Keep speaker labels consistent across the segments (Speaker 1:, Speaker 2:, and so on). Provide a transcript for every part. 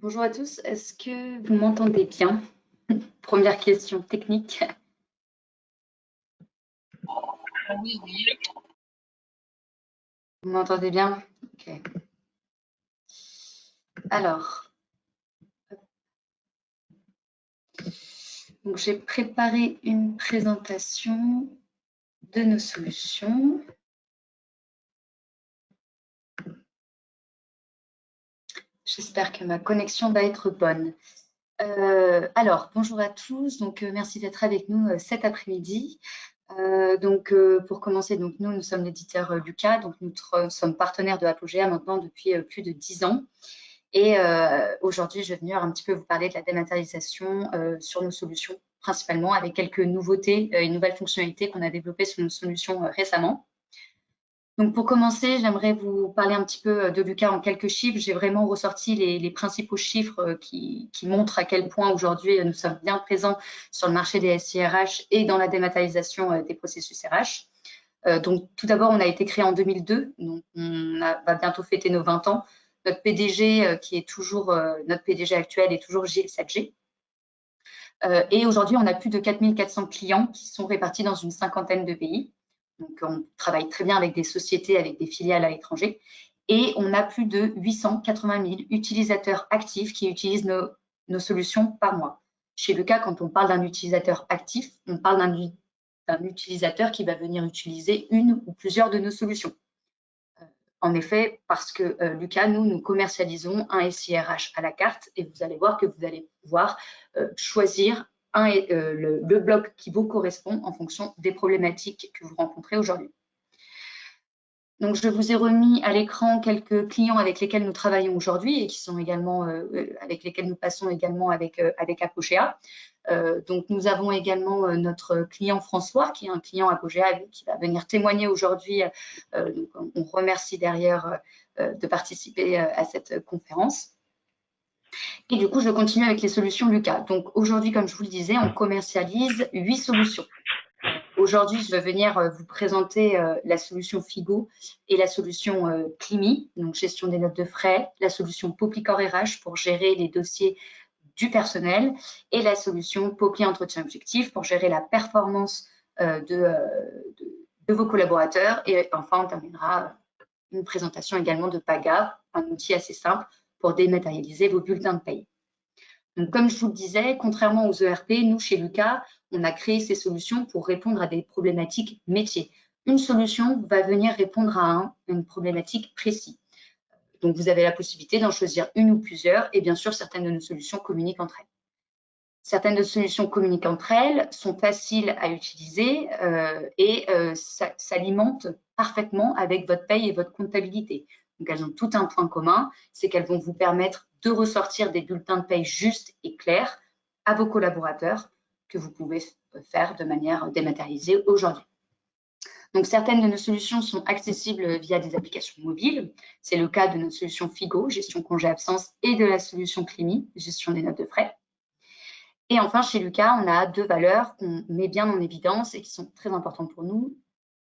Speaker 1: Bonjour à tous, est-ce que vous m'entendez bien? Première question technique.
Speaker 2: Oui, oui.
Speaker 1: Vous m'entendez bien? Ok. Alors, donc j'ai préparé une présentation de nos solutions. J'espère que ma connexion va être bonne. Alors, bonjour à tous. Donc, merci d'être avec nous cet après-midi. Pour commencer, donc nous sommes l'éditeur Lucas. Donc, nous sommes partenaires de Apogea maintenant depuis plus de 10 ans. Et aujourd'hui, je vais venir un petit peu vous parler de la dématérialisation sur nos solutions, principalement avec quelques nouveautés et nouvelles fonctionnalités qu'on a développées sur nos solutions récemment. Donc, pour commencer, j'aimerais vous parler un petit peu de Lucas en quelques chiffres. J'ai vraiment ressorti les principaux chiffres qui montrent à quel point aujourd'hui nous sommes bien présents sur le marché des SIRH et dans la dématérialisation des processus RH. Donc, tout d'abord, on a été créé en 2002, donc on va bientôt fêter nos 20 ans. Notre PDG, qui est toujours notre PDG actuel, est toujours Gilles Sadger. Et aujourd'hui, on a plus de 4400 clients qui sont répartis dans une cinquantaine de pays. Donc, on travaille très bien avec des sociétés, avec des filiales à l'étranger. Et on a plus de 880 000 utilisateurs actifs qui utilisent nos solutions par mois. Chez Lucas, quand on parle d'un utilisateur actif, on parle d'un utilisateur qui va venir utiliser une ou plusieurs de nos solutions. En effet, parce que Lucas, nous commercialisons un SIRH à la carte et vous allez voir que vous allez pouvoir choisir le bloc qui vous correspond en fonction des problématiques que vous rencontrez aujourd'hui. Donc, je vous ai remis à l'écran quelques clients avec lesquels nous travaillons aujourd'hui et qui sont également avec lesquels nous passons également avec Apogea. Donc, nous avons également notre client François, qui est un client Apogea qui va venir témoigner aujourd'hui. Donc, on remercie d'ailleurs de participer à cette conférence. Et du coup, je continue avec les solutions Lucas. Donc, aujourd'hui, comme je vous le disais, on commercialise 8 solutions. Aujourd'hui, je vais venir vous présenter la solution Figo et la solution Climi, donc gestion des notes de frais, la solution Poplicor RH pour gérer les dossiers du personnel et la solution Popli Entretien Objectif pour gérer la performance de vos collaborateurs. Et enfin, on terminera une présentation également de Paga, un outil assez simple pour dématérialiser vos bulletins de paye. Donc, comme je vous le disais, contrairement aux ERP, nous, chez Lucas, on a créé ces solutions pour répondre à des problématiques métiers. Une solution va venir répondre à une problématique précise. Donc, vous avez la possibilité d'en choisir une ou plusieurs et bien sûr, certaines de nos solutions communiquent entre elles. Certaines de nos solutions communiquent entre elles, sont faciles à utiliser et s'alimentent parfaitement avec votre paye et votre comptabilité. Donc, elles ont tout un point commun, c'est qu'elles vont vous permettre de ressortir des bulletins de paye justes et clairs à vos collaborateurs que vous pouvez faire de manière dématérialisée aujourd'hui. Donc, certaines de nos solutions sont accessibles via des applications mobiles. C'est le cas de notre solution Figo, gestion congé-absence, et de la solution Climi, gestion des notes de frais. Et enfin, chez Lucas, on a deux valeurs qu'on met bien en évidence et qui sont très importantes pour nous.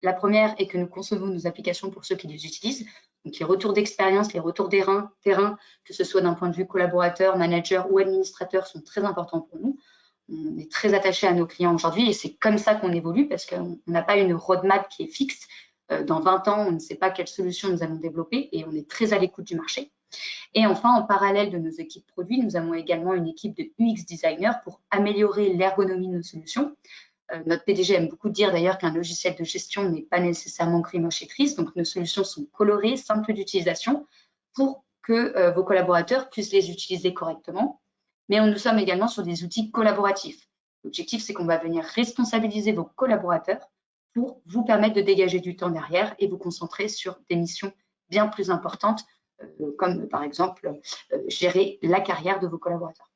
Speaker 1: La première est que nous concevons nos applications pour ceux qui les utilisent. Donc, les retours d'expérience, les retours terrain, que ce soit d'un point de vue collaborateur, manager ou administrateur, sont très importants pour nous. On est très attaché à nos clients aujourd'hui et c'est comme ça qu'on évolue parce qu'on n'a pas une roadmap qui est fixe. Dans 20 ans, on ne sait pas quelle solution nous allons développer et on est très à l'écoute du marché. Et enfin, en parallèle de nos équipes produits, nous avons également une équipe de UX designers pour améliorer l'ergonomie de nos solutions. Notre PDG aime beaucoup dire d'ailleurs qu'un logiciel de gestion n'est pas nécessairement gris, moche et triste. Donc, nos solutions sont colorées, simples d'utilisation pour que vos collaborateurs puissent les utiliser correctement. Mais nous sommes également sur des outils collaboratifs. L'objectif, c'est qu'on va venir responsabiliser vos collaborateurs pour vous permettre de dégager du temps derrière et vous concentrer sur des missions bien plus importantes, comme par exemple gérer la carrière de vos collaborateurs.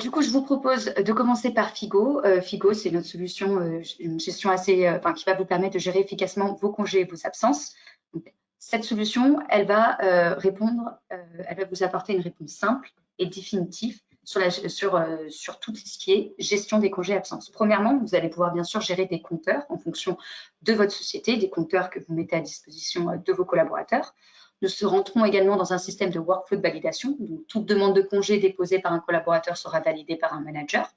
Speaker 1: Du coup, je vous propose de commencer par Figo. Figo, c'est notre solution, une gestion assez, qui va vous permettre de gérer efficacement vos congés et vos absences. Donc, cette solution, elle va elle va vous apporter une réponse simple et définitive sur tout ce qui est gestion des congés et absences. Premièrement, vous allez pouvoir bien sûr gérer des compteurs en fonction de votre société, des compteurs que vous mettez à disposition de vos collaborateurs. Nous se rentrons également dans un système de workflow de validation. Donc, toute demande de congé déposée par un collaborateur sera validée par un manager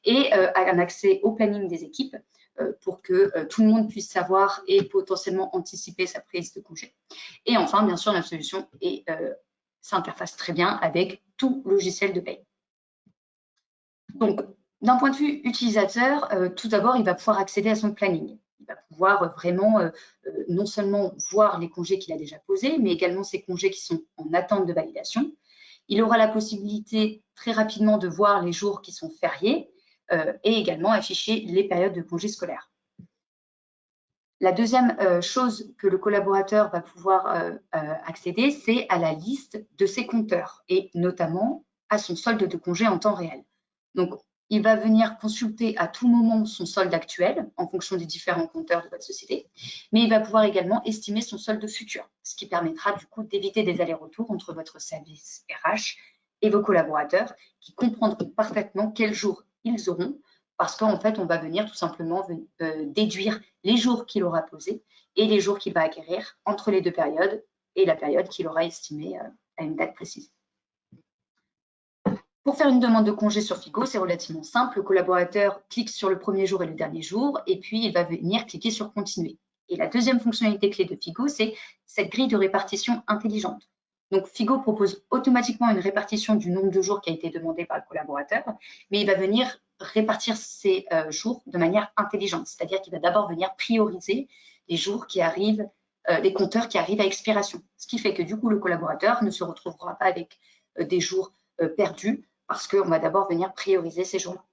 Speaker 1: et un accès au planning des équipes pour que tout le monde puisse savoir et potentiellement anticiper sa prise de congé. Et enfin, bien sûr, la solution s'interface très bien avec tout logiciel de paye. Donc, d'un point de vue utilisateur, tout d'abord, il va pouvoir accéder à son planning. Il va pouvoir vraiment non seulement voir les congés qu'il a déjà posés, mais également ces congés qui sont en attente de validation. Il aura la possibilité très rapidement de voir les jours qui sont fériés et également afficher les périodes de congés scolaires. La deuxième chose que le collaborateur va pouvoir accéder, c'est à la liste de ses compteurs et notamment à son solde de congé en temps réel. Donc, il va venir consulter à tout moment son solde actuel en fonction des différents compteurs de votre société, mais il va pouvoir également estimer son solde futur, ce qui permettra du coup d'éviter des allers-retours entre votre service RH et vos collaborateurs qui comprendront parfaitement quels jours ils auront parce qu'en fait, on va venir tout simplement déduire les jours qu'il aura posés et les jours qu'il va acquérir entre les deux périodes et la période qu'il aura estimée à une date précise. Pour faire une demande de congé sur Figo, c'est relativement simple. Le collaborateur clique sur le premier jour et le dernier jour, et puis il va venir cliquer sur Continuer. Et la deuxième fonctionnalité clé de Figo, c'est cette grille de répartition intelligente. Donc, Figo propose automatiquement une répartition du nombre de jours qui a été demandé par le collaborateur, mais il va venir répartir ces jours de manière intelligente, c'est-à-dire qu'il va d'abord venir prioriser les jours qui arrivent, les compteurs qui arrivent à expiration. Ce qui fait que du coup, le collaborateur ne se retrouvera pas avec des jours perdus, parce qu'on va d'abord venir prioriser ces jours-là.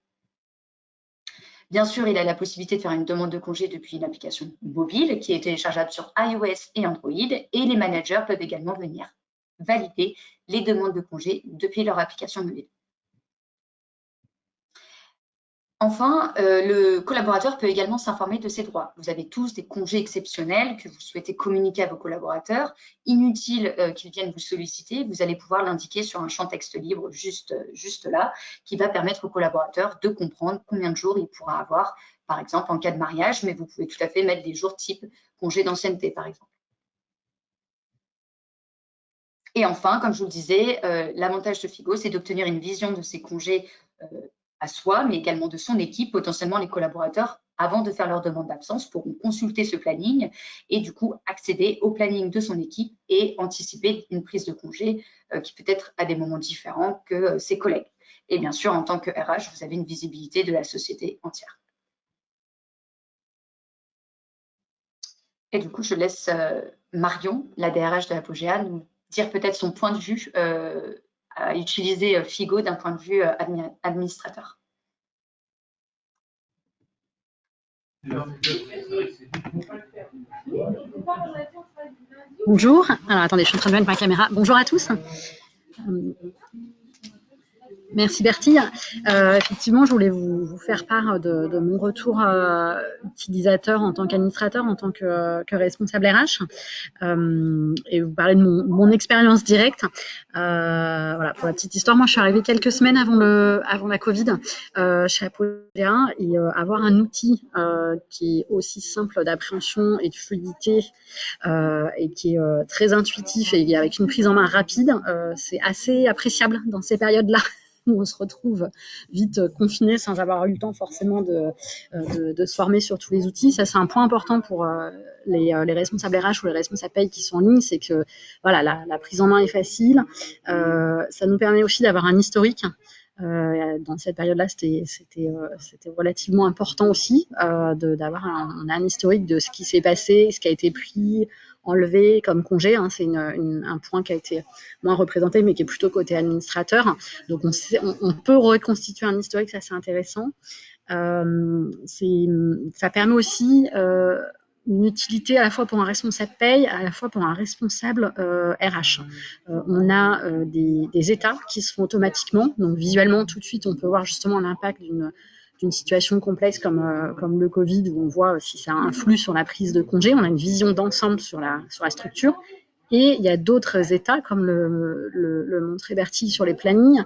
Speaker 1: Bien sûr, il a la possibilité de faire une demande de congé depuis une application mobile qui est téléchargeable sur iOS et Android, et les managers peuvent également venir valider les demandes de congé depuis leur application mobile. Enfin, le collaborateur peut également s'informer de ses droits. Vous avez tous des congés exceptionnels que vous souhaitez communiquer à vos collaborateurs. Inutile qu'ils viennent vous solliciter, vous allez pouvoir l'indiquer sur un champ texte libre juste là, qui va permettre au collaborateur de comprendre combien de jours il pourra avoir, par exemple en cas de mariage, mais vous pouvez tout à fait mettre des jours type congé d'ancienneté, par exemple. Et enfin, comme je vous le disais, l'avantage de Figo, c'est d'obtenir une vision de ces congés à soi, mais également de son équipe, potentiellement les collaborateurs, avant de faire leur demande d'absence, pourront consulter ce planning et du coup accéder au planning de son équipe et anticiper une prise de congé qui peut être à des moments différents que ses collègues. Et bien sûr, en tant que RH, vous avez une visibilité de la société entière. Et du coup, je laisse Marion, la DRH de Apogea, nous dire peut-être son point de vue à utiliser Figo d'un point de vue administrateur.
Speaker 3: Bonjour. Alors attendez, je suis en train de mettre ma caméra. Bonjour à tous. Merci Bertille. Effectivement, je voulais vous faire part de mon retour utilisateur en tant qu'administrateur, en tant que responsable RH, et vous parler de mon expérience directe. Voilà, pour la petite histoire, moi je suis arrivée quelques semaines avant la Covid chez Apogea, et avoir un outil qui est aussi simple d'appréhension et de fluidité et qui est très intuitif et avec une prise en main rapide, c'est assez appréciable dans ces périodes-là où on se retrouve vite confiné sans avoir eu le temps forcément de se former sur tous les outils. Ça, c'est un point important pour les responsables RH ou les responsables paye qui sont en ligne, c'est que voilà, la prise en main est facile. Ça nous permet aussi d'avoir un historique. Dans cette période-là, c'était relativement important aussi d'avoir un historique de ce qui s'est passé, ce qui a été pris, enlevé comme congé. Hein, c'est un point qui a été moins représenté, mais qui est plutôt côté administrateur. Donc, on peut reconstituer un historique, ça c'est intéressant. Ça permet aussi une utilité à la fois pour un responsable paye, à la fois pour un responsable RH. On a des états qui se font automatiquement, donc visuellement tout de suite on peut voir justement l'impact d'une situation complexe comme le Covid, où on voit si ça influe sur la prise de congé. On a une vision d'ensemble sur la structure. Et il y a d'autres états, comme le montrait Bertie sur les plannings,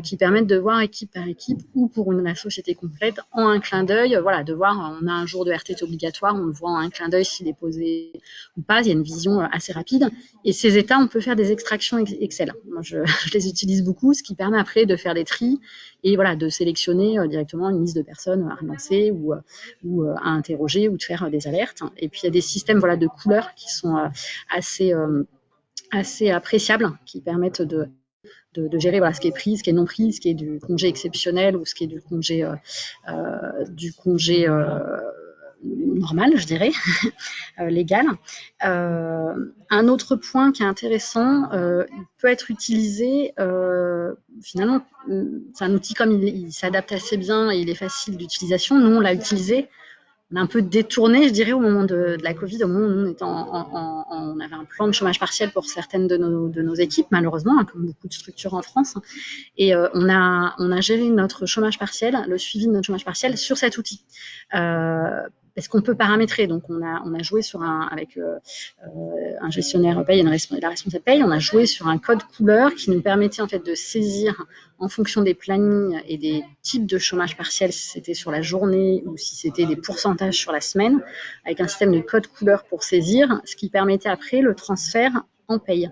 Speaker 3: qui permettent de voir équipe par équipe ou pour la société complète en un clin d'œil. Voilà, de voir, on a un jour de RTT obligatoire, on le voit en un clin d'œil s'il est posé ou pas. Il y a une vision assez rapide. Et ces états, on peut faire des extractions Excel. Moi, je les utilise beaucoup, ce qui permet après de faire des tris et voilà, de sélectionner directement une liste de personnes à relancer ou à interroger ou de faire des alertes. Et puis, il y a des systèmes voilà, de couleurs qui sont assez appréciables, qui permettent de gérer voilà, ce qui est pris, ce qui est non pris, ce qui est du congé exceptionnel ou ce qui est du congé normal, je dirais, légal. Un autre point qui est intéressant, il peut être utilisé, finalement, c'est un outil comme il s'adapte assez bien et il est facile d'utilisation. Nous, on l'a utilisé. On a un peu détourné, je dirais, au moment de la Covid, au moment où nous, on avait un plan de chômage partiel pour certaines de nos équipes, malheureusement, hein, comme beaucoup de structures en France. Et on a géré notre chômage partiel, le suivi de notre chômage partiel sur cet outil. Parce qu'on peut paramétrer. Donc, on a joué avec un gestionnaire paye et la responsable paye, on a joué sur un code couleur qui nous permettait en fait de saisir en fonction des plannings et des types de chômage partiel, si c'était sur la journée ou si c'était des pourcentages sur la semaine, avec un système de code couleur pour saisir, ce qui permettait après le transfert en paye.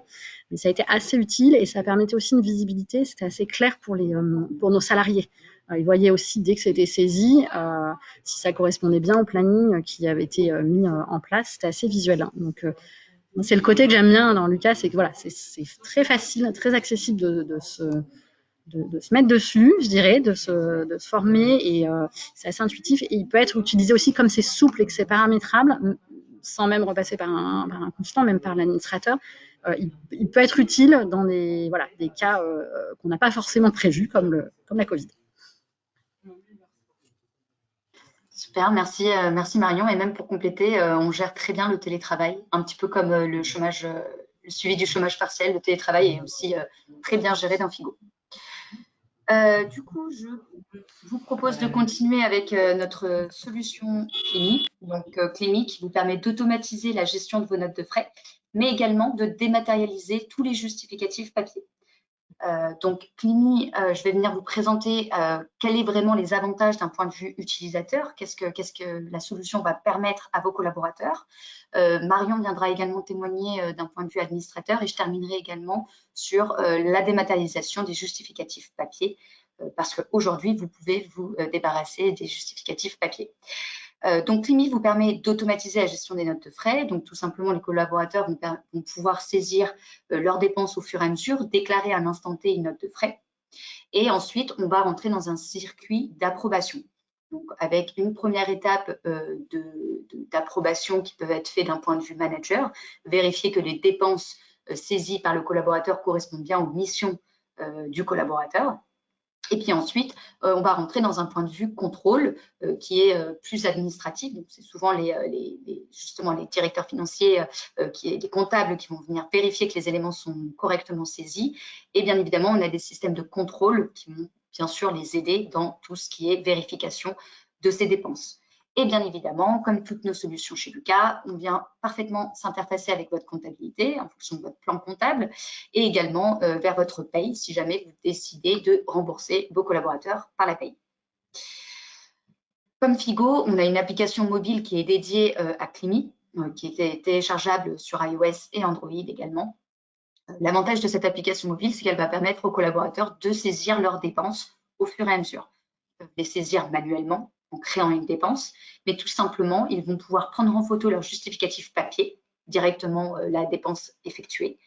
Speaker 3: Mais ça a été assez utile et ça permettait aussi une visibilité, c'était assez clair pour nos salariés. Ils voyaient aussi dès que c'était saisi, si ça correspondait bien au planning qui avait été mis en place, c'était assez visuel. Donc, c'est le côté que j'aime bien dans Lucas, c'est que voilà, c'est très facile, très accessible de se mettre dessus, je dirais, de se former et c'est assez intuitif et il peut être utilisé aussi comme c'est souple et que c'est paramétrable, sans même repasser par un consultant, même par l'administrateur. Il peut être utile dans des cas qu'on n'a pas forcément prévus, comme la Covid.
Speaker 1: Super, merci Marion. Et même pour compléter, on gère très bien le télétravail, un petit peu comme le suivi du chômage partiel. Le télétravail est aussi très bien géré dans Figo. Du coup, je vous propose de continuer avec notre solution Clémy. Donc, Clémy qui vous permet d'automatiser la gestion de vos notes de frais, mais également de dématérialiser tous les justificatifs papier. Donc, Clémy, je vais venir vous présenter quels sont vraiment les avantages d'un point de vue utilisateur, qu'est-ce que la solution va permettre à vos collaborateurs. Marion viendra également témoigner d'un point de vue administrateur et je terminerai également sur la dématérialisation des justificatifs papier, parce qu'aujourd'hui, vous pouvez vous débarrasser des justificatifs papier. Donc, Clémy vous permet d'automatiser la gestion des notes de frais. Donc, tout simplement, les collaborateurs vont pouvoir saisir leurs dépenses au fur et à mesure, déclarer à un instant T une note de frais. Et ensuite, on va rentrer dans un circuit d'approbation. Donc, avec une première étape d'approbation qui peut être faite d'un point de vue manager, vérifier que les dépenses saisies par le collaborateur correspondent bien aux missions du collaborateur. Et puis ensuite, on va rentrer dans un point de vue contrôle qui est plus administratif. Donc, c'est souvent justement les directeurs financiers, les comptables qui vont venir vérifier que les éléments sont correctement saisis. Et bien évidemment, on a des systèmes de contrôle qui vont bien sûr les aider dans tout ce qui est vérification de ces dépenses. Et bien évidemment, comme toutes nos solutions chez Lucas, on vient parfaitement s'interfacer avec votre comptabilité en fonction de votre plan comptable et également vers votre paye si jamais vous décidez de rembourser vos collaborateurs par la paye. Comme Figo, on a une application mobile qui est dédiée à Clémy, qui est téléchargeable sur iOS et Android également. L'avantage de cette application mobile, c'est qu'elle va permettre aux collaborateurs de saisir leurs dépenses au fur et à mesure. Ils peuvent les saisir manuellement en créant une dépense, mais tout simplement, ils vont pouvoir prendre en photo leur justificatif papier, directement la dépense effectuée.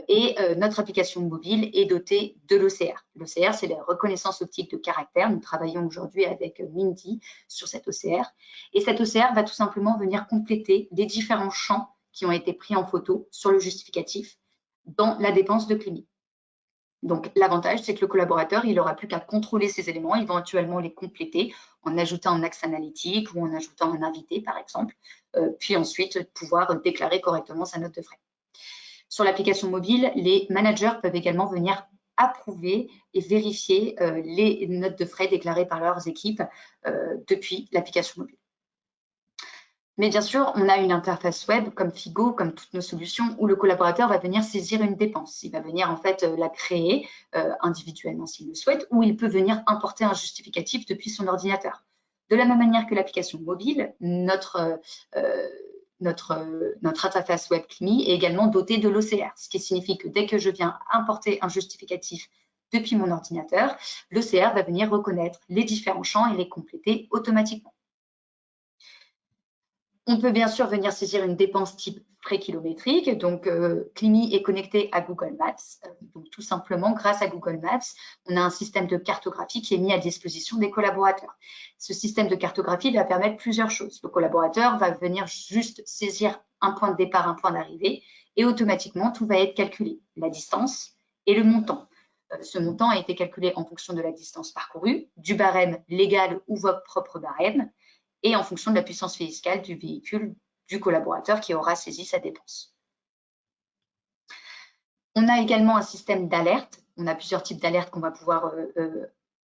Speaker 1: Et notre application mobile est dotée de l'OCR. L'OCR, c'est la reconnaissance optique de caractère. Nous travaillons aujourd'hui avec Mindy sur cette OCR. Et cette OCR va tout simplement venir compléter les différents champs qui ont été pris en photo sur le justificatif dans la dépense de Clémy. Donc, l'avantage, c'est que le collaborateur, il n'aura plus qu'à contrôler ces éléments, éventuellement les compléter en ajoutant un axe analytique ou en ajoutant un invité, par exemple, puis ensuite pouvoir déclarer correctement sa note de frais. Sur l'application mobile, les managers peuvent également venir approuver et vérifier les notes de frais déclarées par leurs équipes depuis l'application mobile. Mais bien sûr, on a une interface web comme Figo, comme toutes nos solutions, où le collaborateur va venir saisir une dépense. Il va venir en fait la créer individuellement s'il le souhaite, ou il peut venir importer un justificatif depuis son ordinateur. De la même manière que l'application mobile, notre interface web CLIMI est également dotée de l'OCR, ce qui signifie que dès que je viens importer un justificatif depuis mon ordinateur, l'OCR va venir reconnaître les différents champs et les compléter automatiquement. On peut bien sûr venir saisir une dépense type frais kilométriques. Donc, CLIMI est connecté à Google Maps. Donc, tout simplement, grâce à Google Maps, on a un système de cartographie qui est mis à disposition des collaborateurs. Ce système de cartographie va permettre plusieurs choses. Le collaborateur va venir juste saisir un point de départ, un point d'arrivée, et automatiquement, tout va être calculé, la distance et le montant. Ce montant a été calculé en fonction de la distance parcourue, du barème légal ou votre propre barème, et en fonction de la puissance fiscale du véhicule du collaborateur qui aura saisi sa dépense. On a également un système d'alerte. On a plusieurs types d'alertes qu'on va pouvoir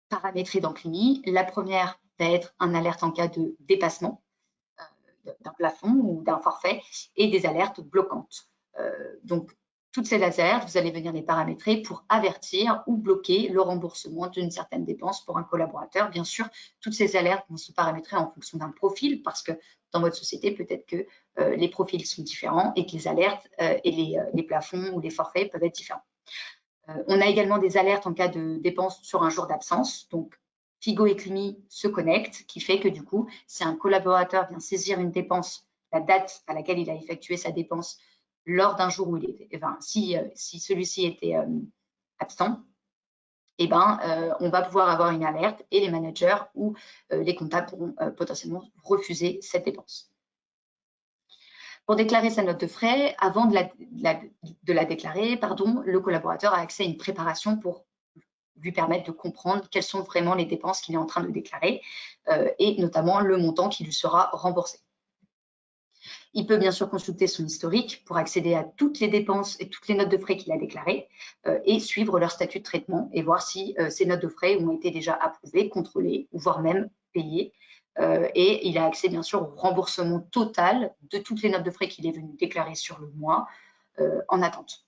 Speaker 1: paramétrer dans CLIMI. La première va être un alerte en cas de dépassement d'un plafond ou d'un forfait et des alertes bloquantes. Donc, toutes ces alertes, vous allez venir les paramétrer pour avertir ou bloquer le remboursement d'une certaine dépense pour un collaborateur. Bien sûr, toutes ces alertes vont se paramétrer en fonction d'un profil parce que dans votre société, peut-être que les profils sont différents et que les alertes et les plafonds ou les forfaits peuvent être différents. On a également des alertes en cas de dépense sur un jour d'absence. Donc, Figo et CLIMI se connectent, qui fait que du coup, si un collaborateur vient saisir une dépense, la date à laquelle il a effectué sa dépense lors d'un jour où il était, enfin, si celui-ci était absent, eh ben, on va pouvoir avoir une alerte et les managers ou les comptables pourront potentiellement refuser cette dépense. Pour déclarer sa note de frais, avant de la déclarer, le collaborateur a accès à une préparation pour lui permettre de comprendre quelles sont vraiment les dépenses qu'il est en train de déclarer et notamment le montant qui lui sera remboursé. Il peut bien sûr consulter son historique pour accéder à toutes les dépenses et toutes les notes de frais qu'il a déclarées et suivre leur statut de traitement et voir si ces notes de frais ont été déjà approuvées, contrôlées ou voire même payées. Et il a accès bien sûr au remboursement total de toutes les notes de frais qu'il est venu déclarer sur le mois en attente.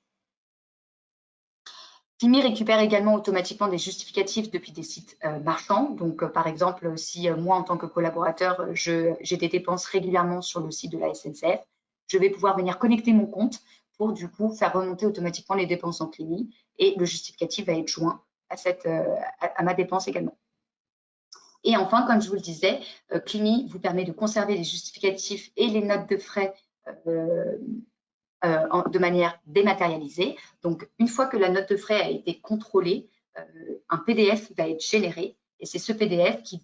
Speaker 1: CLIMI récupère également automatiquement des justificatifs depuis des sites marchands. Donc, par exemple, si moi, en tant que collaborateur, j'ai des dépenses régulièrement sur le site de la SNCF, je vais pouvoir venir connecter mon compte pour, du coup, faire remonter automatiquement les dépenses en CLIMI et le justificatif va être joint à ma dépense également. Et enfin, comme je vous le disais, CLIMI vous permet de conserver les justificatifs et les notes de frais de manière dématérialisée. Donc, une fois que la note de frais a été contrôlée, un PDF va être généré et c'est ce PDF qui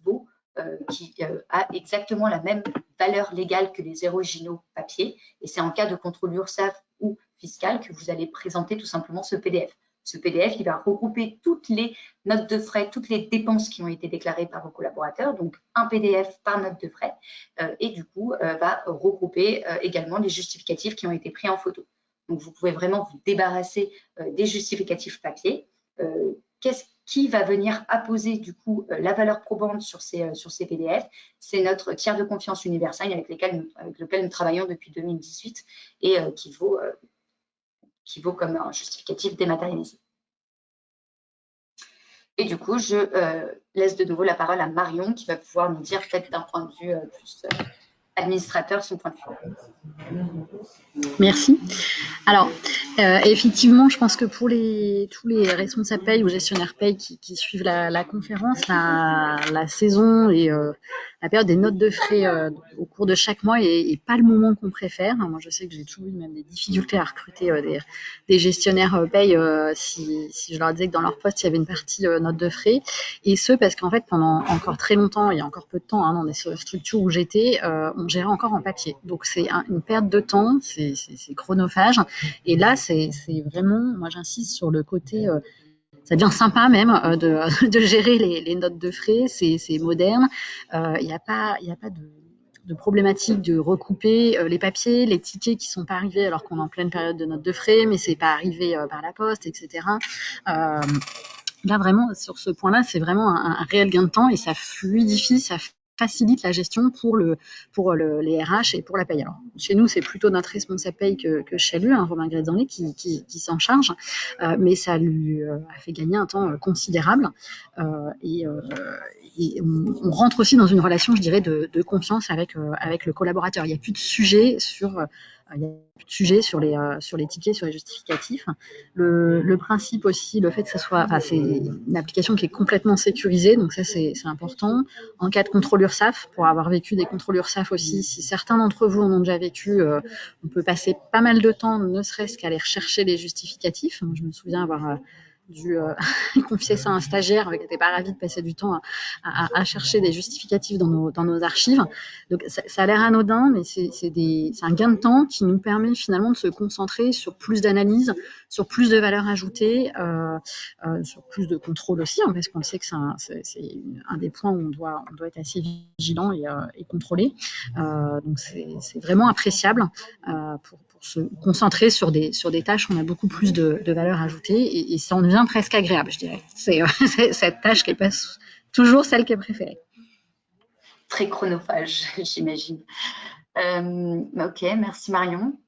Speaker 1: a exactement la même valeur légale que les originaux papier et c'est en cas de contrôle URSSAF ou fiscal que vous allez présenter tout simplement ce PDF. Ce PDF, il va regrouper toutes les notes de frais, toutes les dépenses qui ont été déclarées par vos collaborateurs, donc un PDF par note de frais, et du coup, va regrouper également les justificatifs qui ont été pris en photo. Donc, vous pouvez vraiment vous débarrasser des justificatifs papier. Qui va venir apposer du coup la valeur probante sur ces PDF? C'est notre tiers de confiance Universign avec lequel nous travaillons depuis 2018 et qui vaut comme un justificatif dématérialisé. Et du coup, je laisse de nouveau la parole à Marion qui va pouvoir nous dire peut-être d'un point de vue plus administrateur son point de vue.
Speaker 3: Merci. Alors, effectivement, je pense que pour tous les responsables paye ou gestionnaires paye qui suivent la conférence, la saison et la période des notes de frais au cours de chaque mois est pas le moment qu'on préfère. Moi, je sais que j'ai toujours eu même des difficultés à recruter des gestionnaires paye si je leur disais que dans leur poste, il y avait une partie notes de frais. Et ce, parce qu'en fait, pendant encore très longtemps, il y a encore peu de temps, dans des structures où j'étais, on gérait encore en papier. Donc, c'est une perte de temps, c'est chronophage. Et là, c'est vraiment, moi j'insiste sur le côté, ça devient sympa même de gérer les notes de frais, c'est moderne. Il n'y a pas de problématique de recouper les papiers, les tickets qui ne sont pas arrivés alors qu'on est en pleine période de notes de frais, mais c'est pas arrivé par la poste, etc. Là, vraiment, sur ce point-là, c'est vraiment un réel gain de temps et ça fluidifie, ça facilite la gestion pour les RH et pour la paye. Alors, chez nous, c'est plutôt notre responsable paye que chez lui, Romain Grézanlé, qui s'en charge, mais ça lui a fait gagner un temps considérable. Et on rentre aussi dans une relation, je dirais, de confiance avec le collaborateur. Il n'y a plus de sujet sur les tickets, sur les justificatifs. Le principe aussi, le fait que c'est une application qui est complètement sécurisée, donc ça c'est important. En cas de contrôle URSSAF, pour avoir vécu des contrôles URSSAF aussi, si certains d'entre vous en ont déjà vécu, on peut passer pas mal de temps, ne serait-ce qu'à aller rechercher les justificatifs. Je me souviens avoir dû confier ça à un stagiaire qui n'était pas ravi de passer du temps à chercher des justificatifs dans nos archives. Donc ça a l'air anodin, mais c'est un gain de temps qui nous permet finalement de se concentrer sur plus d'analyse, sur plus de valeur ajoutée, sur plus de contrôle aussi, parce qu'on sait que c'est un des points où on doit être assez vigilant et contrôlé. Donc c'est vraiment appréciable pour se concentrer sur des tâches où on a beaucoup plus de valeur ajoutée et ça en devient presque agréable, je dirais. C'est cette tâche qui n'est pas toujours celle qui est préférée.
Speaker 1: Très chronophage, j'imagine. Ok, merci Marion.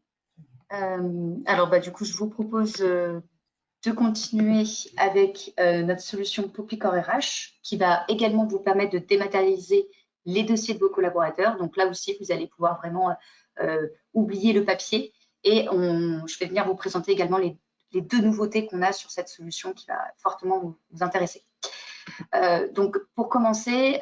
Speaker 1: Alors, du coup, je vous propose de continuer avec notre solution Popicor RH qui va également vous permettre de dématérialiser les dossiers de vos collaborateurs. Donc là aussi, vous allez pouvoir vraiment oublier le papier et je vais venir vous présenter également les 2 nouveautés qu'on a sur cette solution qui va fortement vous intéresser. Donc, pour commencer,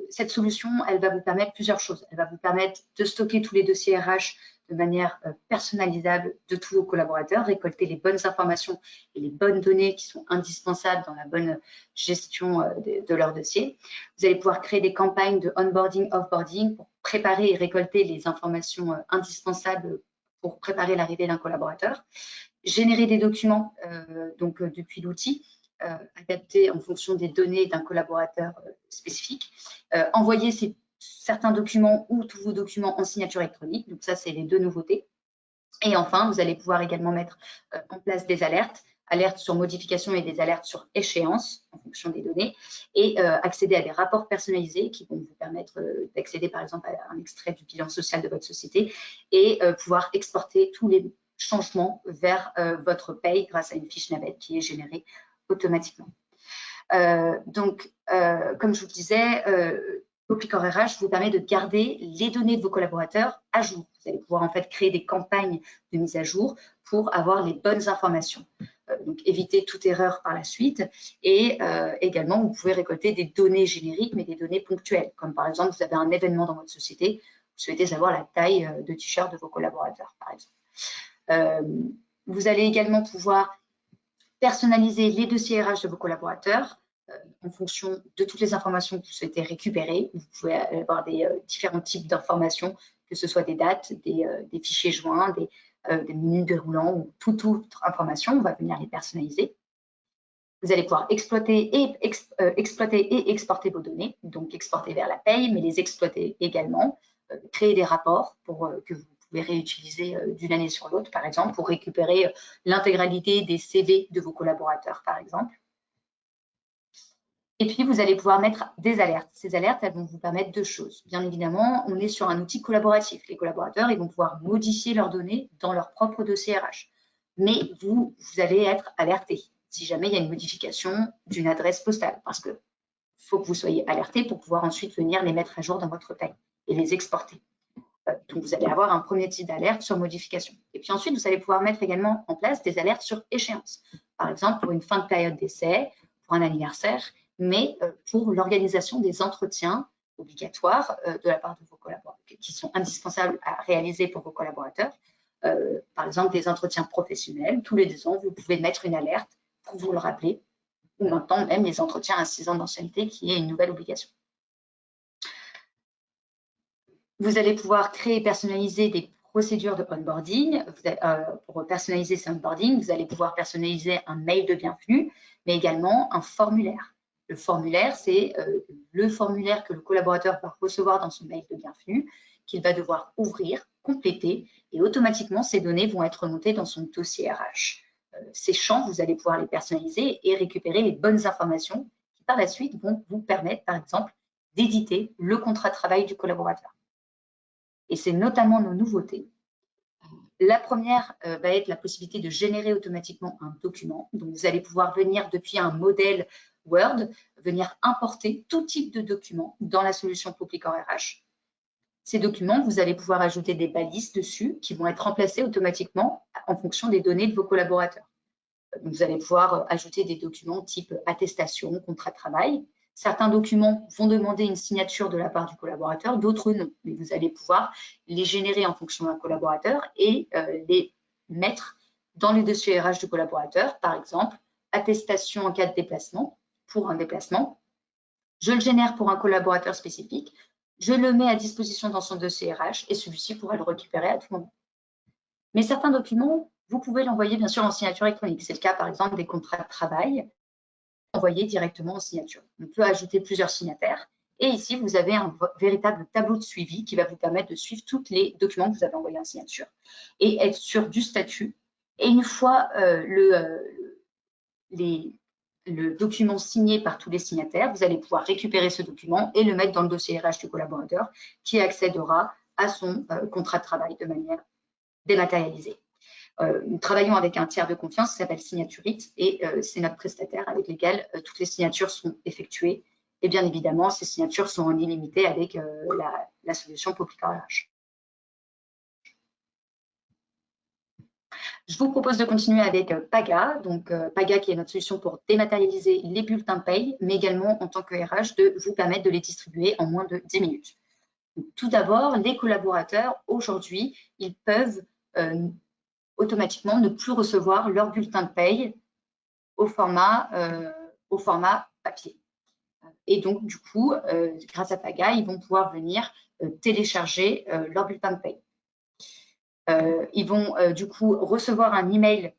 Speaker 1: cette solution, elle va vous permettre plusieurs choses. Elle va vous permettre de stocker tous les dossiers RH de manière personnalisable de tous vos collaborateurs, récolter les bonnes informations et les bonnes données qui sont indispensables dans la bonne gestion de leur dossier. Vous allez pouvoir créer des campagnes de onboarding, offboarding pour préparer et récolter les informations indispensables pour préparer l'arrivée d'un collaborateur. Générer des documents depuis l'outil, adapté en fonction des données d'un collaborateur spécifique. Envoyer certains documents ou tous vos documents en signature électronique. Donc ça, c'est les 2 nouveautés. Et enfin, vous allez pouvoir également mettre en place des alertes sur modification et des alertes sur échéance en fonction des données et accéder à des rapports personnalisés qui vont vous permettre d'accéder par exemple à un extrait du bilan social de votre société et pouvoir exporter tous les changements vers votre paye grâce à une fiche navette qui est générée automatiquement. Comme je vous le disais, Popicor RH vous permet de garder les données de vos collaborateurs à jour. Vous allez pouvoir en fait créer des campagnes de mise à jour pour avoir les bonnes informations. Donc éviter toute erreur par la suite et également vous pouvez récolter des données génériques mais des données ponctuelles, comme par exemple vous avez un événement dans votre société, vous souhaitez savoir la taille de t-shirt de vos collaborateurs par exemple. Vous allez également pouvoir personnaliser les dossiers RH de vos collaborateurs en fonction de toutes les informations que vous souhaitez récupérer. Vous pouvez avoir des différents types d'informations, que ce soit des dates, des fichiers joints, des menus déroulants ou toute autre information. On va venir les personnaliser. Vous allez pouvoir exploiter et exporter vos données, donc exporter vers la paye, mais les exploiter également, créer des rapports pour que vous pouvez réutiliser d'une année sur l'autre, par exemple, pour récupérer l'intégralité des CV de vos collaborateurs, par exemple. Et puis, vous allez pouvoir mettre des alertes. Ces alertes, elles vont vous permettre 2 choses. Bien évidemment, on est sur un outil collaboratif. Les collaborateurs, ils vont pouvoir modifier leurs données dans leur propre dossier RH. Mais vous allez être alerté si jamais il y a une modification d'une adresse postale, parce qu'il faut que vous soyez alerté pour pouvoir ensuite venir les mettre à jour dans votre paye et les exporter. Donc, vous allez avoir un premier type d'alerte sur modification. Et puis ensuite, vous allez pouvoir mettre également en place des alertes sur échéance. Par exemple, pour une fin de période d'essai, pour un anniversaire, mais pour l'organisation des entretiens obligatoires de la part de vos collaborateurs, qui sont indispensables à réaliser pour vos collaborateurs. Par exemple, des entretiens professionnels. Tous les 2 ans, vous pouvez mettre une alerte pour vous le rappeler, ou maintenant même les entretiens à 6 ans d'ancienneté, qui est une nouvelle obligation. Vous allez pouvoir créer et personnaliser des procédures de onboarding. Pour personnaliser ces onboarding, vous allez pouvoir personnaliser un mail de bienvenue, mais également un formulaire. Le formulaire, c'est le formulaire que le collaborateur va recevoir dans son mail de bienvenue, qu'il va devoir ouvrir, compléter, et automatiquement, ces données vont être remontées dans son dossier RH. Ces champs, vous allez pouvoir les personnaliser et récupérer les bonnes informations qui, par la suite, vont vous permettre, par exemple, d'éditer le contrat de travail du collaborateur. Et c'est notamment nos nouveautés. La première va être la possibilité de générer automatiquement un document. Donc, vous allez pouvoir venir depuis un modèle Word, venir importer tout type de document dans la solution Poplicor RH. Ces documents, vous allez pouvoir ajouter des balises dessus qui vont être remplacées automatiquement en fonction des données de vos collaborateurs. Donc, vous allez pouvoir ajouter des documents type attestation, contrat de travail. Certains documents vont demander une signature de la part du collaborateur, d'autres non. Mais vous allez pouvoir les générer en fonction d'un collaborateur et les mettre dans les dossiers RH du collaborateur. Par exemple, attestation en cas de déplacement, pour un déplacement. Je le génère pour un collaborateur spécifique. Je le mets à disposition dans son dossier RH et celui-ci pourra le récupérer à tout moment. Mais certains documents, vous pouvez l'envoyer bien sûr en signature électronique. C'est le cas par exemple des contrats de travail, envoyés directement en signature. On peut ajouter plusieurs signataires et ici vous avez un véritable tableau de suivi qui va vous permettre de suivre tous les documents que vous avez envoyés en signature et être sûr du statut. Et une fois le document signé par tous les signataires, vous allez pouvoir récupérer ce document et le mettre dans le dossier RH du collaborateur qui accédera à son contrat de travail de manière dématérialisée. Nous travaillons avec un tiers de confiance qui s'appelle Signaturite et c'est notre prestataire avec lequel toutes les signatures sont effectuées. Et bien évidemment, ces signatures sont en illimité avec la solution Poplicor RH. Je vous propose de continuer avec Paga. Donc, Paga qui est notre solution pour dématérialiser les bulletins de paye, mais également en tant que RH de vous permettre de les distribuer en moins de 10 minutes. Donc, tout d'abord, les collaborateurs, aujourd'hui, ils peuvent automatiquement ne plus recevoir leur bulletin de paye au format papier. Et donc, du coup, grâce à Paga, ils vont pouvoir venir télécharger leur bulletin de paye. Ils vont du coup recevoir un email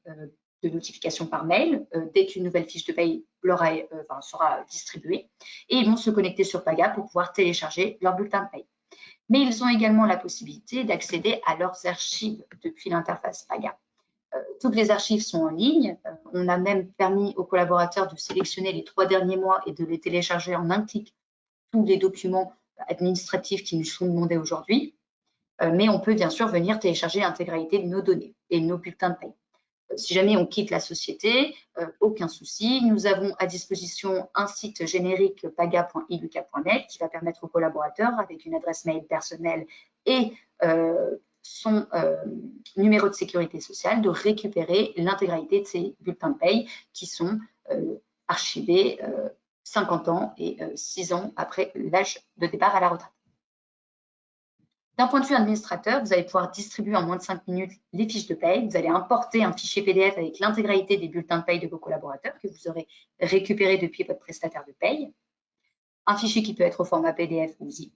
Speaker 1: de notification par mail dès qu'une nouvelle fiche de paye leur sera distribuée et ils vont se connecter sur Paga pour pouvoir télécharger leur bulletin de paye. Mais ils ont également la possibilité d'accéder à leurs archives depuis l'interface Paga. Toutes les archives sont en ligne. On a même permis aux collaborateurs de sélectionner les 3 derniers mois et de les télécharger en un clic, tous les documents administratifs qui nous sont demandés aujourd'hui. Mais on peut bien sûr venir télécharger l'intégralité de nos données et de nos bulletins de paye. Si jamais on quitte la société, aucun souci. Nous avons à disposition un site générique paga.iluka.net qui va permettre aux collaborateurs, avec une adresse mail personnelle et son numéro de sécurité sociale, de récupérer l'intégralité de ces bulletins de paye qui sont archivés 50 ans et 6 ans après l'âge de départ à la retraite. D'un point de vue administrateur, vous allez pouvoir distribuer en moins de 5 minutes les fiches de paye. Vous allez importer un fichier PDF avec l'intégralité des bulletins de paye de vos collaborateurs que vous aurez récupéré depuis votre prestataire de paye. Un fichier qui peut être au format PDF ou zip.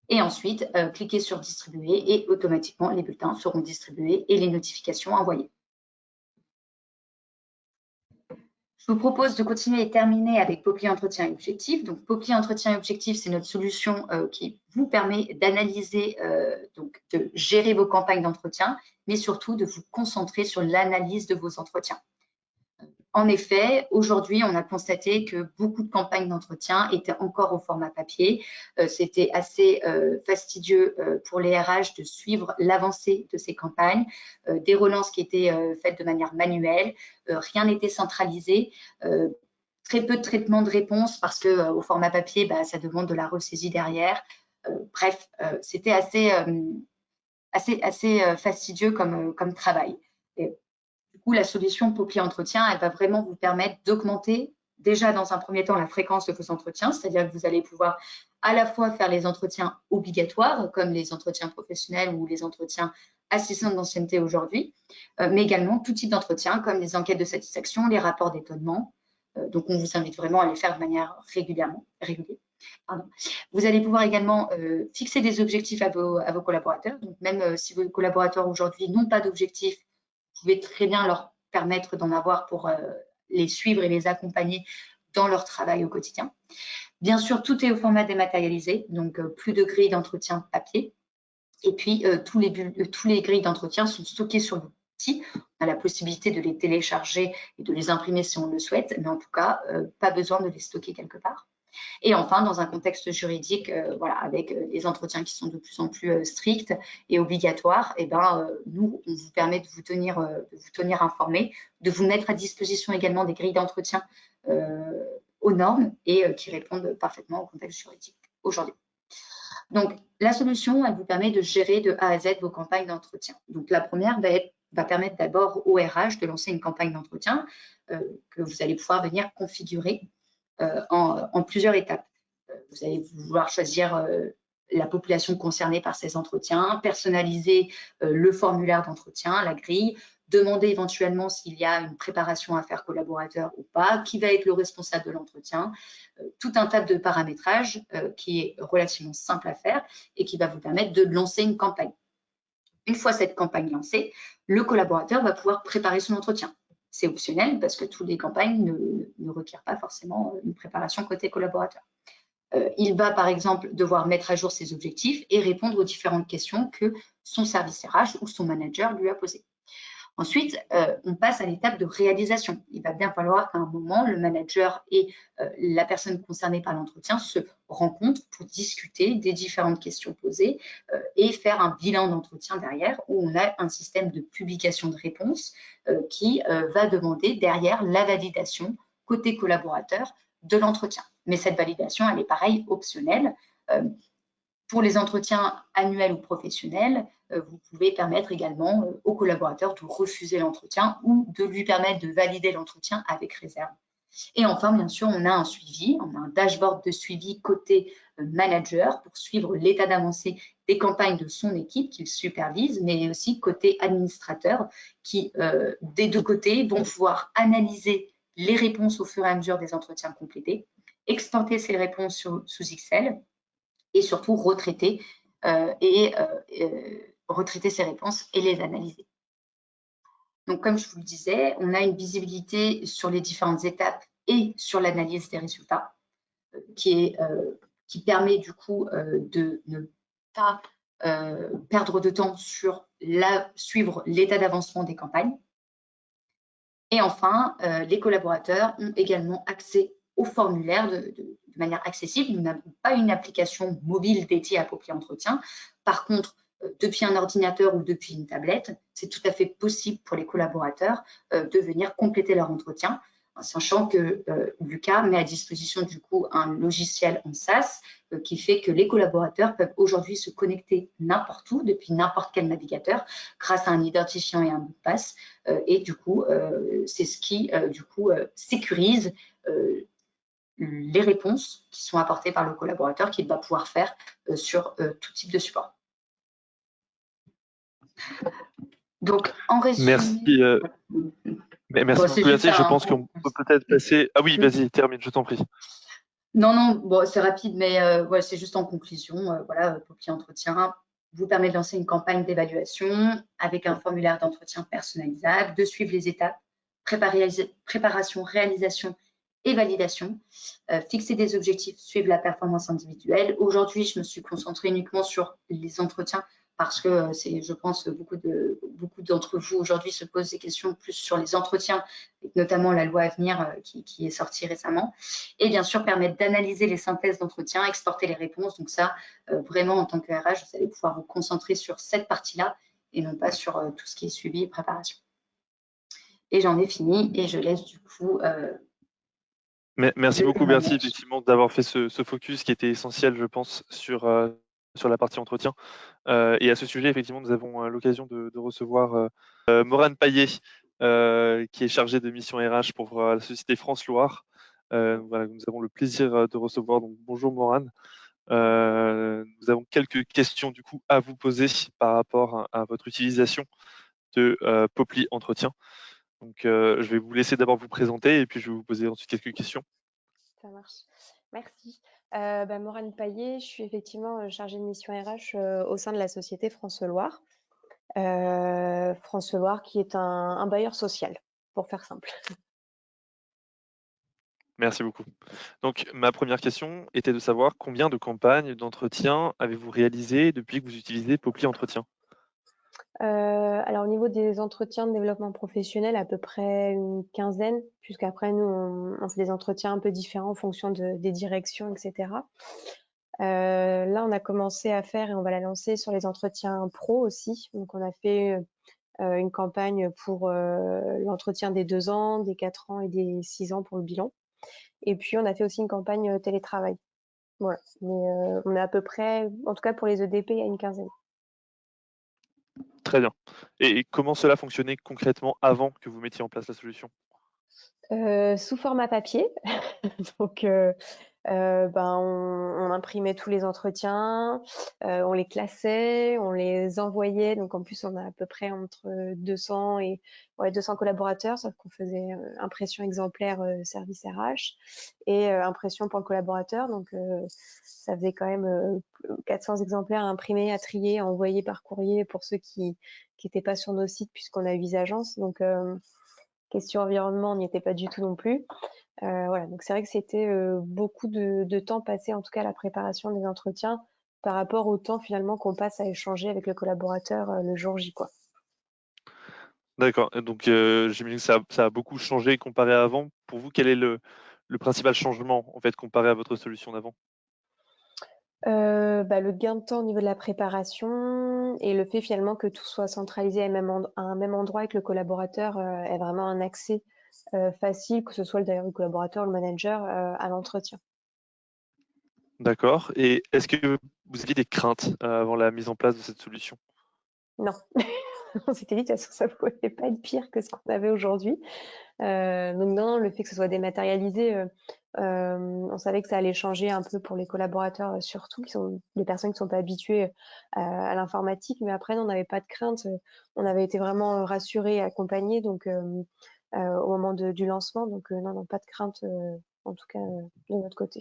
Speaker 1: Et ensuite, cliquez sur distribuer et automatiquement les bulletins seront distribués et les notifications envoyées. Je vous propose de continuer et terminer avec Popli Entretien et Objectif. Donc, Popli Entretien et Objectif, c'est notre solution qui vous permet d'analyser, donc de gérer vos campagnes d'entretien, mais surtout de vous concentrer sur l'analyse de vos entretiens. En effet, aujourd'hui, on a constaté que beaucoup de campagnes d'entretien étaient encore au format papier. C'était assez fastidieux pour les RH de suivre l'avancée de ces campagnes, des relances qui étaient faites de manière manuelle, rien n'était centralisé, très peu de traitement de réponse parce que au format papier, ça demande de la ressaisie derrière. Bref, c'était assez fastidieux comme travail. Du coup, la solution Popli Entretien, elle va vraiment vous permettre d'augmenter déjà dans un premier temps la fréquence de vos entretiens, c'est-à-dire que vous allez pouvoir à la fois faire les entretiens obligatoires, comme les entretiens professionnels ou les entretiens assistants d'ancienneté aujourd'hui, mais également tout type d'entretien, comme les enquêtes de satisfaction, les rapports d'étonnement. Donc, on vous invite vraiment à les faire de manière régulière. Vous allez pouvoir également fixer des objectifs à vos collaborateurs. Donc, même si vos collaborateurs aujourd'hui n'ont pas d'objectifs, vous pouvez très bien leur permettre d'en avoir pour les suivre et les accompagner dans leur travail au quotidien. Bien sûr, tout est au format dématérialisé, donc plus de grilles d'entretien papier. Et puis, tous les grilles d'entretien sont stockés sur l'outil. On a la possibilité de les télécharger et de les imprimer si on le souhaite, mais en tout cas, pas besoin de les stocker quelque part. Et enfin, dans un contexte juridique, voilà, avec les entretiens qui sont de plus en plus stricts et obligatoires, nous, on vous permet de vous tenir informés, de vous mettre à disposition également des grilles d'entretien aux normes et qui répondent parfaitement au contexte juridique aujourd'hui. Donc, la solution, elle vous permet de gérer de A à Z vos campagnes d'entretien. Donc, la première va permettre d'abord au RH de lancer une campagne d'entretien que vous allez pouvoir venir configurer en plusieurs étapes. Vous allez vouloir choisir la population concernée par ces entretiens, personnaliser le formulaire d'entretien, la grille, demander éventuellement s'il y a une préparation à faire collaborateur ou pas, qui va être le responsable de l'entretien, tout un tas de paramétrage qui est relativement simple à faire et qui va vous permettre de lancer une campagne. Une fois cette campagne lancée, le collaborateur va pouvoir préparer son entretien. C'est optionnel parce que toutes les campagnes ne requièrent pas forcément une préparation côté collaborateur. Il va par exemple devoir mettre à jour ses objectifs et répondre aux différentes questions que son service RH ou son manager lui a posées. Ensuite, on passe à l'étape de réalisation. Il va bien falloir qu'à un moment, le manager et la personne concernée par l'entretien se rencontrent pour discuter des différentes questions posées et faire un bilan d'entretien derrière où on a un système de publication de réponses qui va demander derrière la validation côté collaborateur de l'entretien. Mais cette validation, elle est pareil, optionnelle. Pour les entretiens annuels ou professionnels, vous pouvez permettre également aux collaborateurs de refuser l'entretien ou de lui permettre de valider l'entretien avec réserve. Et enfin, bien sûr, on a un suivi, on a un dashboard de suivi côté manager pour suivre l'état d'avancée des campagnes de son équipe qu'il supervise, mais aussi côté administrateur qui, des deux côtés, vont pouvoir analyser les réponses au fur et à mesure des entretiens complétés, exporter ces réponses sous Excel et surtout retraiter ces réponses et les analyser. Donc, comme je vous le disais, on a une visibilité sur les différentes étapes et sur l'analyse des résultats qui permet du coup de ne pas perdre de temps sur suivre l'état d'avancement des campagnes. Et enfin, les collaborateurs ont également accès au formulaire de manière accessible. Nous n'avons pas une application mobile dédiée à Popli Entretien. Par contre, depuis un ordinateur ou depuis une tablette, c'est tout à fait possible pour les collaborateurs de venir compléter leur entretien, sachant que Lucas met à disposition du coup un logiciel en SaaS qui fait que les collaborateurs peuvent aujourd'hui se connecter n'importe où, depuis n'importe quel navigateur, grâce à un identifiant et un mot de passe. Et du coup, c'est ce qui sécurise les réponses qui sont apportées par le collaborateur qu'il va pouvoir faire sur tout type de support. Donc, en résumé…
Speaker 4: Merci beaucoup, Bertie. Je pense qu'on peut peut-être passer… Ah oui, vas-y, termine, je t'en prie.
Speaker 1: Non, bon, c'est rapide, mais voilà, c'est juste en conclusion. Voilà, Popli Entretien vous permet de lancer une campagne d'évaluation avec un formulaire d'entretien personnalisable, de suivre les étapes, préparation, réalisation et validation, fixer des objectifs, suivre la performance individuelle. Aujourd'hui, je me suis concentrée uniquement sur les entretiens parce que je pense, beaucoup d'entre vous aujourd'hui se posent des questions plus sur les entretiens, notamment la loi à venir qui est sortie récemment. Et bien sûr, permettre d'analyser les synthèses d'entretien, exporter les réponses. Donc ça, vraiment, en tant que RH, vous allez pouvoir vous concentrer sur cette partie-là et non pas sur tout ce qui est suivi et préparation. Et j'en ai fini et je laisse du coup…
Speaker 4: Merci beaucoup, Bertie, effectivement, d'avoir fait ce focus qui était essentiel, je pense, sur la partie entretien. Et à ce sujet, effectivement, nous avons l'occasion de recevoir Morane Paillet, qui est chargée de mission RH pour la société France Loire. Voilà, nous avons le plaisir de recevoir. Donc, bonjour Morane. Nous avons quelques questions du coup à vous poser par rapport à votre utilisation de Popli Entretien. Donc, je vais vous laisser d'abord vous présenter et puis je vais vous poser ensuite quelques questions.
Speaker 5: Ça marche. Merci. Morane Paillet, je suis effectivement chargée de mission RH au sein de la société France Loire. France Loire qui est un bailleur social, pour faire simple.
Speaker 4: Merci beaucoup. Donc, ma première question était de savoir combien de campagnes d'entretien avez-vous réalisées depuis que vous utilisez Popli Entretien ?
Speaker 5: Alors au niveau des entretiens de développement professionnel, à peu près une quinzaine, puisqu'après nous on fait des entretiens un peu différents en fonction des directions, etc. Là on a commencé à faire et on va la lancer sur les entretiens pro aussi. Donc on a fait une campagne pour l'entretien des 2 ans, des 4 ans et des 6 ans pour le bilan. Et puis on a fait aussi une campagne télétravail. Voilà. Mais on est à peu près, en tout cas pour les EDP, il y a une quinzaine.
Speaker 4: Très bien. Et comment cela fonctionnait concrètement avant que vous mettiez en place la solution?
Speaker 5: Sous format papier. Donc, on imprimait tous les entretiens, on les classait, on les envoyait. Donc, en plus, on a à peu près entre 200 et 200 collaborateurs, sauf qu'on faisait impression exemplaire service RH et impression pour le collaborateur. Donc, ça faisait quand même 400 exemplaires à imprimer, à trier, à envoyer par courrier pour ceux qui n'étaient pas sur nos sites puisqu'on a 8 agences. Donc, question environnement, on n'y était pas du tout non plus. Voilà, donc c'est vrai que c'était beaucoup de temps passé, en tout cas à la préparation des entretiens, par rapport au temps finalement qu'on passe à échanger avec le collaborateur le jour J, quoi.
Speaker 4: D'accord. Donc, j'imagine que ça a beaucoup changé comparé à avant. Pour vous, quel est le principal changement, en fait, comparé à votre solution d'avant?
Speaker 5: Le gain de temps au niveau de la préparation et le fait finalement que tout soit centralisé à un même endroit et que le collaborateur ait vraiment un accès facile, que ce soit d'ailleurs le collaborateur, le manager, à l'entretien.
Speaker 4: D'accord. Et est-ce que vous aviez des craintes avant la mise en place de cette solution?
Speaker 5: Non, on s'était dit de toute façon ça pouvait pas être pire que ce qu'on avait aujourd'hui. Donc non, le fait que ce soit dématérialisé, on savait que ça allait changer un peu pour les collaborateurs, surtout qui sont des personnes qui sont pas habituées à l'informatique. Mais après, non, on n'avait pas de crainte. On avait été vraiment rassurés et accompagnés donc au moment du lancement. Donc non, non, pas de crainte, en tout cas de notre côté.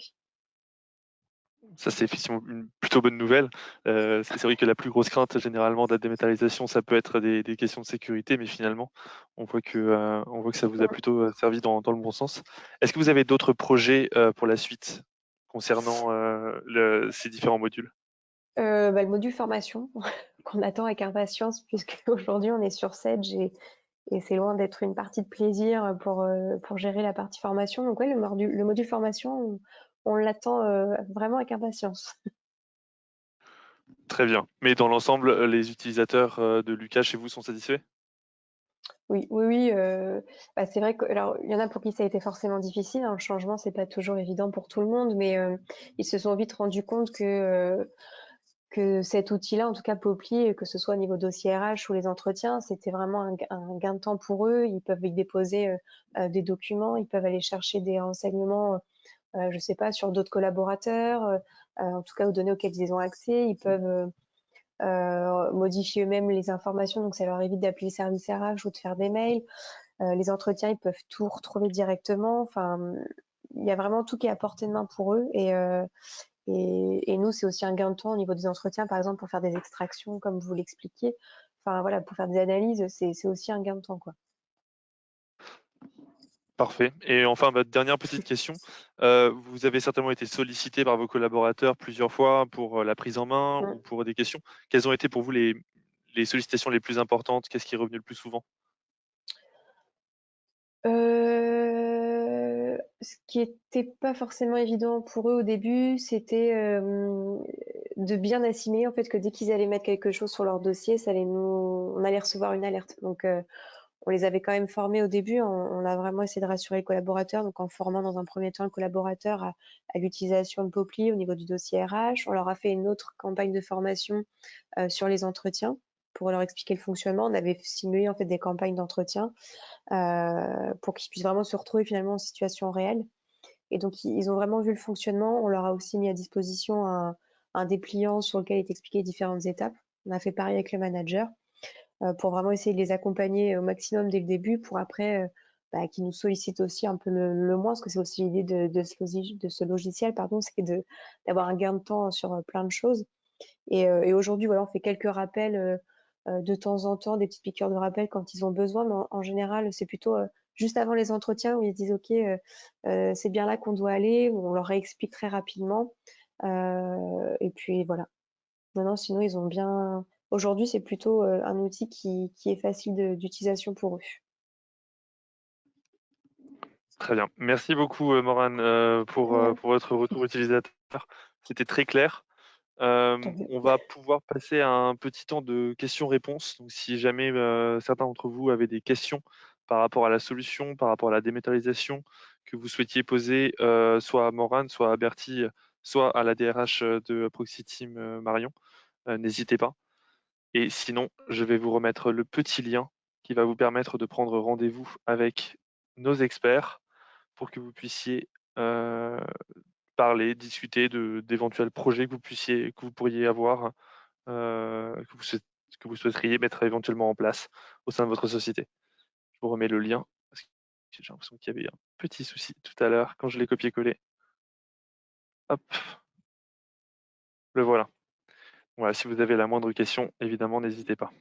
Speaker 4: Ça, c'est effectivement une plutôt bonne nouvelle. C'est vrai que la plus grosse crainte, généralement, de la dématérialisation, ça peut être des questions de sécurité, mais finalement, on voit que ça vous a plutôt servi dans le bon sens. Est-ce que vous avez d'autres projets pour la suite concernant ces différents modules?
Speaker 5: Le module formation qu'on attend avec impatience puisque aujourd'hui on est sur Sedge et c'est loin d'être une partie de plaisir pour gérer la partie formation. Donc ouais, le module formation, on l'attend vraiment avec impatience.
Speaker 4: Très bien. Mais dans l'ensemble, les utilisateurs de Lucas chez vous sont satisfaits?
Speaker 5: Oui, oui, oui. C'est vrai que alors il y en a pour qui ça a été forcément difficile, hein. Le changement, c'est pas toujours évident pour tout le monde, mais ils se sont vite rendus compte que cet outil-là, en tout cas Poply, que ce soit au niveau dossier RH ou les entretiens, c'était vraiment un gain de temps pour eux. Ils peuvent y déposer des documents, ils peuvent aller chercher des renseignements, je sais pas, sur d'autres collaborateurs, en tout cas aux données auxquelles ils ont accès. Ils peuvent modifier eux-mêmes les informations, donc ça leur évite d'appeler le service RH ou de faire des mails. Les entretiens, ils peuvent tout retrouver directement. Enfin, il y a vraiment tout qui est à portée de main pour eux et nous, c'est aussi un gain de temps au niveau des entretiens, par exemple, pour faire des extractions, comme vous l'expliquiez. Enfin, voilà, pour faire des analyses, c'est aussi un gain de temps, quoi.
Speaker 4: Parfait. Et enfin, dernière petite question. Vous avez certainement été sollicité par vos collaborateurs plusieurs fois pour la prise en main
Speaker 5: Mm.
Speaker 4: ou pour des questions. Quelles ont été pour vous les sollicitations les plus importantes? Qu'est-ce qui est revenu le plus souvent?
Speaker 5: Ce qui était pas forcément évident pour eux au début, c'était de bien assimiler en fait que dès qu'ils allaient mettre quelque chose sur leur dossier, on allait recevoir une alerte. Donc on les avait quand même formés au début. On a vraiment essayé de rassurer les collaborateurs, donc en formant dans un premier temps le collaborateur à l'utilisation de Poply au niveau du dossier RH. On leur a fait une autre campagne de formation sur les entretiens pour leur expliquer le fonctionnement. On avait simulé en fait des campagnes d'entretien pour qu'ils puissent vraiment se retrouver finalement en situation réelle. Et donc ils ont vraiment vu le fonctionnement. On leur a aussi mis à disposition un dépliant sur lequel est expliqué différentes étapes. On a fait pareil avec le manager pour vraiment essayer de les accompagner au maximum dès le début pour après qu'ils nous sollicitent aussi un peu le moins, parce que c'est aussi l'idée de ce logiciel, pardon, c'est d'avoir un gain de temps sur plein de choses. Et aujourd'hui, voilà, on fait quelques rappels de temps en temps, des petites piqûres de rappel quand ils ont besoin, mais en général, c'est plutôt juste avant les entretiens où ils disent OK, c'est bien là qu'on doit aller, où on leur réexplique très rapidement. Et puis voilà. Non, non, sinon ils ont aujourd'hui, c'est plutôt un outil qui est facile d'utilisation pour eux.
Speaker 4: Très bien. Merci beaucoup, Morane, pour votre retour utilisateur. C'était très clair. On va pouvoir passer à un petit temps de questions-réponses. Donc, si jamais certains d'entre vous avaient des questions par rapport à la solution, par rapport à la dématérialisation que vous souhaitiez poser, soit à Morane, soit à Bertie, soit à la DRH de Proxy Team Marion, n'hésitez pas. Et sinon, je vais vous remettre le petit lien qui va vous permettre de prendre rendez-vous avec nos experts pour que vous puissiez parler, discuter d'éventuels projets que vous pourriez avoir, que vous souhaiteriez mettre éventuellement en place au sein de votre société. Je vous remets le lien parce que j'ai l'impression qu'il y avait un petit souci tout à l'heure quand je l'ai copié-collé. Hop, le voilà. Voilà, si vous avez la moindre question, évidemment, n'hésitez pas.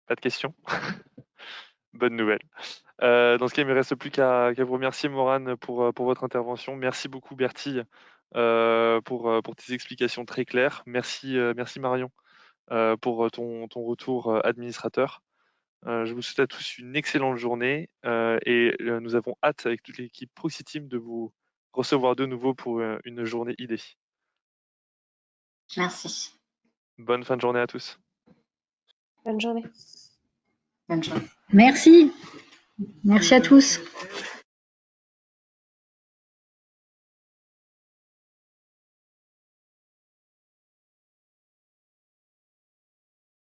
Speaker 4: Pas de questions? Bonne nouvelle. Dans ce cas, il ne me reste plus qu'à vous remercier, Morane, pour votre intervention. Merci beaucoup, Bertie, pour tes explications très claires. Merci Marion, pour ton retour administrateur. Je vous souhaite à tous une excellente journée et nous avons hâte, avec toute l'équipe Proxy Team, de vous recevoir de nouveau pour une journée idée.
Speaker 1: Merci.
Speaker 4: Bonne fin de journée à tous.
Speaker 5: Bonne journée.
Speaker 1: Bonne journée.
Speaker 3: Merci. Merci à tous.